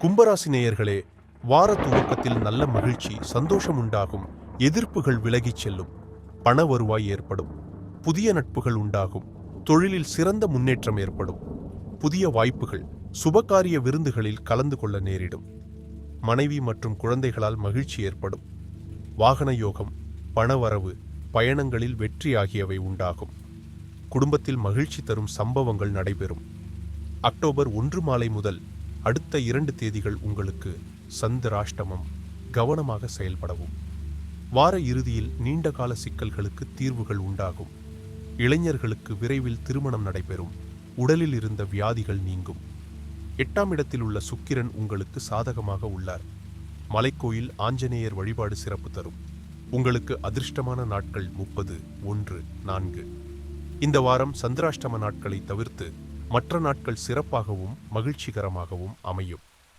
கும்பராசி நேயர்களே, வார துவக்கத்தில் நல்ல மகிழ்ச்சி, சந்தோஷம் உண்டாகும். எதிர்ப்புகள் விலகிச் செல்லும். பண வருவாய் ஏற்படும். புதிய நட்புகள் உண்டாகும். தொழிலில் சிறந்த முன்னேற்றம் ஏற்படும். புதிய வாய்ப்புகள், சுபகாரிய விருந்துகளில் கலந்து கொள்ள நேரிடும். மனைவி மற்றும் குழந்தைகளால் மகிழ்ச்சி ஏற்படும். வாகன யோகம், பணவரவு, பயணங்களில் வெற்றி ஆகியவை உண்டாகும். குடும்பத்தில் மகிழ்ச்சி தரும் சம்பவங்கள் நடைபெறும். அக்டோபர் 1 மாலை முதல் அடுத்த 2 தேதிகள் உங்களுக்கு சந்திராஷ்டமம். கவனமாக செயல்படவும். வார இறுதியில் நீண்டகால சிக்கல்களுக்கு தீர்வுகள் உண்டாகும். இளைஞர்களுக்கு விரைவில் திருமணம் நடைபெறும். உடலில் இருந்த வியாதிகள் நீங்கும். 8ஆம் இடத்தில் உள்ள சுக்கிரன் உங்களுக்கு சாதகமாக உள்ளார். மலைக்கோயில் ஆஞ்சநேயர் வழிபாடு சிறப்பு தரும். உங்களுக்கு அதிர்ஷ்டமான நாட்கள் 30, 1, 4. இந்த வாரம் சந்திராஷ்டம நாட்களை தவிர்த்து மற்ற நாட்கள் சிறப்பாகவும் மகிழ்ச்சிகரமாகவும் அமையும்.